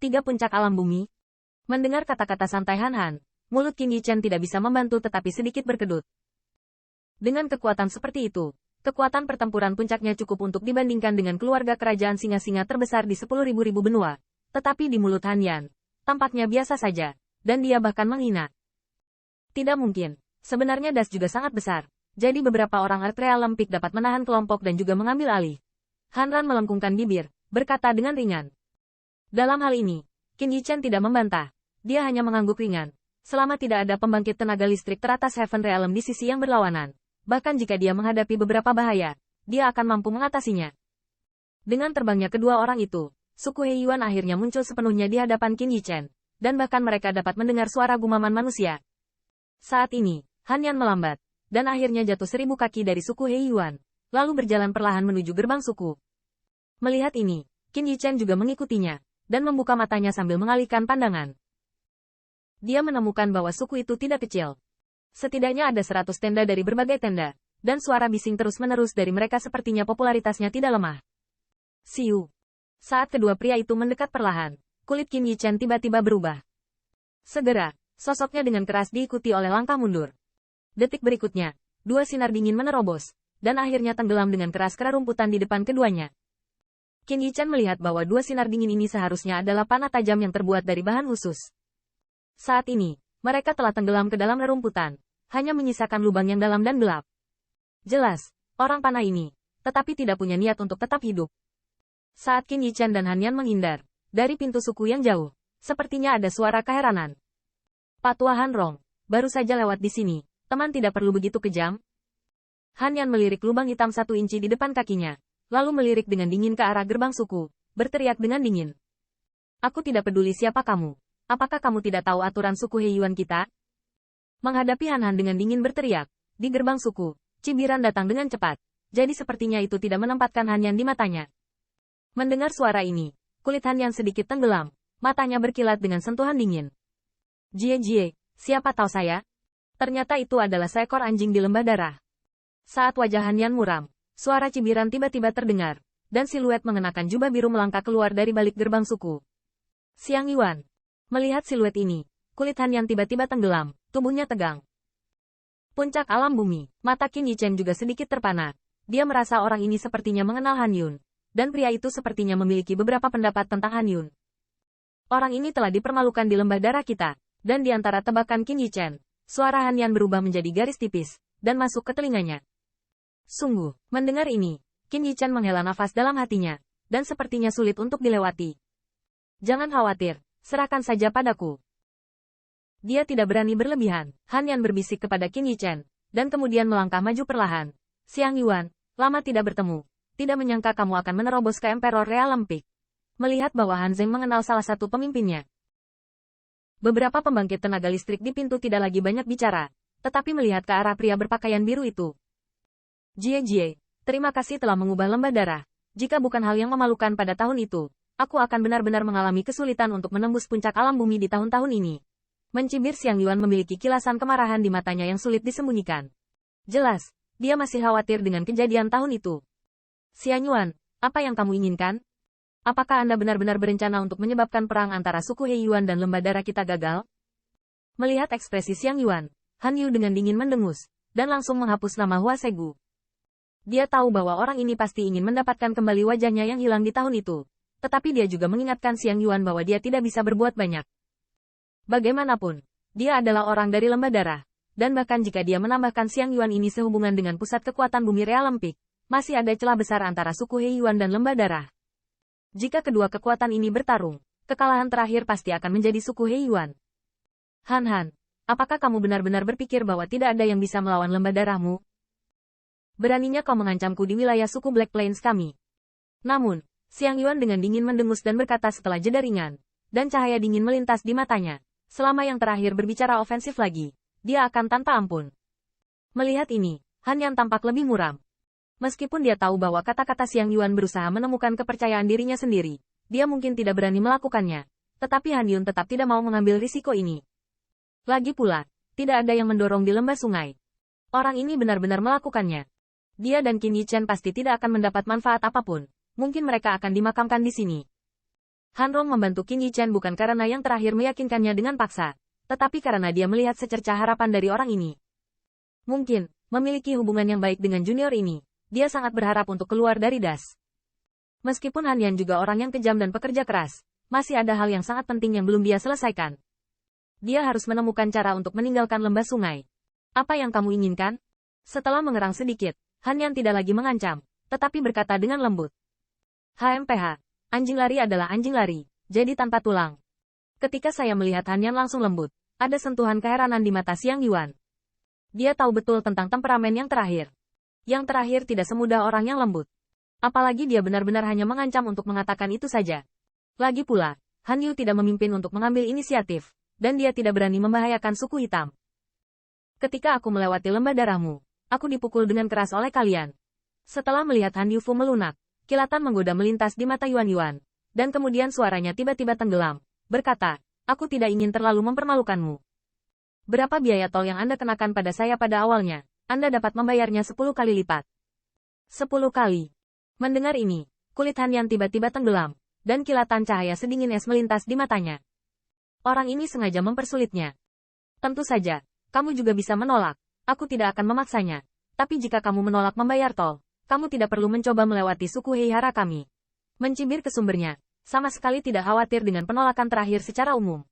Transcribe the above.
3 puncak alam bumi. Mendengar kata-kata santai Han Han, mulut Qin Yichen tidak bisa membantu tetapi sedikit berkedut. Dengan kekuatan seperti itu, kekuatan pertempuran puncaknya cukup untuk dibandingkan dengan keluarga kerajaan singa-singa terbesar di 10.000 benua. Tetapi di mulut Han Yan, tampaknya biasa saja, dan dia bahkan menghina. Tidak mungkin, sebenarnya das juga sangat besar, jadi beberapa orang Earth Realm Peak dapat menahan kelompok dan juga mengambil alih. Han Ran melengkungkan bibir, berkata dengan ringan. Dalam hal ini, Qin Yichen tidak membantah, dia hanya mengangguk ringan. Selama tidak ada pembangkit tenaga listrik teratas Heaven Realm di sisi yang berlawanan, bahkan jika dia menghadapi beberapa bahaya, dia akan mampu mengatasinya. Dengan terbangnya kedua orang itu, suku He Yuan akhirnya muncul sepenuhnya di hadapan Qin Yichen, dan bahkan mereka dapat mendengar suara gumaman manusia. Saat ini, Han Yan melambat, dan akhirnya jatuh 1000 kaki dari suku He Yuan, lalu berjalan perlahan menuju gerbang suku. Melihat ini, Qin Yichen juga mengikutinya, dan membuka matanya sambil mengalihkan pandangan. Dia menemukan bahwa suku itu tidak kecil. Setidaknya ada 100 tenda dari berbagai tenda, dan suara bising terus-menerus dari mereka sepertinya popularitasnya tidak lemah. Siu. Saat kedua pria itu mendekat perlahan, kulit Qin Yichen tiba-tiba berubah. Segera, sosoknya dengan keras diikuti oleh langkah mundur. Detik berikutnya, 2 sinar dingin menerobos, dan akhirnya tenggelam dengan keras ke rerumputan di depan keduanya. Qin Yichen melihat bahwa 2 sinar dingin ini seharusnya adalah panah tajam yang terbuat dari bahan khusus. Saat ini, mereka telah tenggelam ke dalam rerumputan, hanya menyisakan lubang yang dalam dan gelap. Jelas, orang panah ini, tetapi tidak punya niat untuk tetap hidup. Saat Qin Yichen dan Han Yan menghindar, dari pintu suku yang jauh, sepertinya ada suara keheranan. Patua Han Rong, baru saja lewat di sini, teman tidak perlu begitu kejam. Han Yan melirik lubang hitam 1 inci di depan kakinya, lalu melirik dengan dingin ke arah gerbang suku, berteriak dengan dingin. Aku tidak peduli siapa kamu. Apakah kamu tidak tahu aturan suku He Yuan kita? Menghadapi Han Han dengan dingin berteriak, di gerbang suku, cibiran datang dengan cepat, jadi sepertinya itu tidak menempatkan Han Yan di matanya. Mendengar suara ini, kulit Han Yan sedikit tenggelam, matanya berkilat dengan sentuhan dingin. Jie, siapa tahu saya? Ternyata itu adalah seekor anjing di lembah darah. Saat wajah Han Yan muram, suara cibiran tiba-tiba terdengar, dan siluet mengenakan jubah biru melangkah keluar dari balik gerbang suku. Xiang Yuan. Melihat siluet ini, kulit Han Yan tiba-tiba tenggelam, tubuhnya tegang. Puncak alam bumi, mata Qin Yichen juga sedikit terpana. Dia merasa orang ini sepertinya mengenal Han Yun, dan pria itu sepertinya memiliki beberapa pendapat tentang Han Yun. Orang ini telah dipermalukan di lembah darah kita, dan di antara tebakan Qin Yichen, suara Han Yan berubah menjadi garis tipis, dan masuk ke telinganya. Sungguh, mendengar ini, Qin Yichen menghela nafas dalam hatinya, dan sepertinya sulit untuk dilewati. Jangan khawatir, serahkan saja padaku. Dia tidak berani berlebihan, Han Yan berbisik kepada Qin Yichen, dan kemudian melangkah maju perlahan. Xiang Yuan, lama tidak bertemu, tidak menyangka kamu akan menerobos ke Emperor Realm Peak. Melihat bahwa Han Zeng mengenal salah satu pemimpinnya. Beberapa pembangkit tenaga listrik di pintu tidak lagi banyak bicara, tetapi melihat ke arah pria berpakaian biru itu. Jie, terima kasih telah mengubah lembah darah. Jika bukan hal yang memalukan pada tahun itu, aku akan benar-benar mengalami kesulitan untuk menembus puncak alam bumi di tahun-tahun ini. Mencibir Xiang Yuan memiliki kilasan kemarahan di matanya yang sulit disembunyikan. Jelas, dia masih khawatir dengan kejadian tahun itu. Xiang Yuan, apa yang kamu inginkan? Apakah Anda benar-benar berencana untuk menyebabkan perang antara suku He Yuan dan lembah darah kita gagal? Melihat ekspresi Xiang Yuan, Han Yu dengan dingin mendengus, dan langsung menghapus nama Hua Segu. Dia tahu bahwa orang ini pasti ingin mendapatkan kembali wajahnya yang hilang di tahun itu. Tetapi dia juga mengingatkan Xiang Yuan bahwa dia tidak bisa berbuat banyak. Bagaimanapun, dia adalah orang dari lembah darah. Dan bahkan jika dia menambahkan Xiang Yuan ini sehubungan dengan pusat kekuatan bumi Realm Peak, masih ada celah besar antara suku He Yuan dan lembah darah. Jika kedua kekuatan ini bertarung, kekalahan terakhir pasti akan menjadi suku He Yuan. Han, apakah kamu benar-benar berpikir bahwa tidak ada yang bisa melawan lembah darahmu? Beraninya kau mengancamku di wilayah suku Black Plains kami. Namun, Xiang Yuan dengan dingin mendengus dan berkata setelah jeda ringan, dan cahaya dingin melintas di matanya. Selama yang terakhir berbicara ofensif lagi, dia akan tanpa ampun. Melihat ini, Han Yan tampak lebih muram. Meskipun dia tahu bahwa kata-kata Xiang Yuan berusaha menemukan kepercayaan dirinya sendiri, dia mungkin tidak berani melakukannya. Tetapi Han Yun tetap tidak mau mengambil risiko ini. Lagi pula, tidak ada yang mendorong di lembah sungai. Orang ini benar-benar melakukannya. Dia dan Qin Yichen pasti tidak akan mendapat manfaat apapun. Mungkin mereka akan dimakamkan di sini. Han Rong membantu Qin Yichen bukan karena yang terakhir meyakinkannya dengan paksa, tetapi karena dia melihat secercah harapan dari orang ini. Mungkin, memiliki hubungan yang baik dengan junior ini, dia sangat berharap untuk keluar dari das. Meskipun Han Yan juga orang yang kejam dan pekerja keras, masih ada hal yang sangat penting yang belum dia selesaikan. Dia harus menemukan cara untuk meninggalkan lembah sungai. Apa yang kamu inginkan? Setelah mengerang sedikit, Han Yan tidak lagi mengancam, tetapi berkata dengan lembut. HMPH. Anjing lari adalah anjing lari, jadi tanpa tulang. Ketika saya melihat Han Yan langsung lembut, ada sentuhan keheranan di mata Xiang Yuan. Dia tahu betul tentang temperamen yang terakhir. Yang terakhir tidak semudah orang yang lembut. Apalagi dia benar-benar hanya mengancam untuk mengatakan itu saja. Lagi pula, Han Yu tidak memimpin untuk mengambil inisiatif, dan dia tidak berani membahayakan suku hitam. Ketika aku melewati lembah darahmu, aku dipukul dengan keras oleh kalian. Setelah melihat Han Yufu melunak, kilatan menggoda melintas di mata Yuan Yuan, dan kemudian suaranya tiba-tiba tenggelam, berkata, aku tidak ingin terlalu mempermalukanmu. Berapa biaya tol yang Anda kenakan pada saya pada awalnya, Anda dapat membayarnya 10 kali lipat. 10 kali. Mendengar ini, kulit Han Yan tiba-tiba tenggelam, dan kilatan cahaya sedingin es melintas di matanya. Orang ini sengaja mempersulitnya. Tentu saja, kamu juga bisa menolak, aku tidak akan memaksanya, tapi jika kamu menolak membayar tol, kamu tidak perlu mencoba melewati suku Heihara kami. Mencibir ke sumbernya, sama sekali tidak khawatir dengan penolakan terakhir secara umum.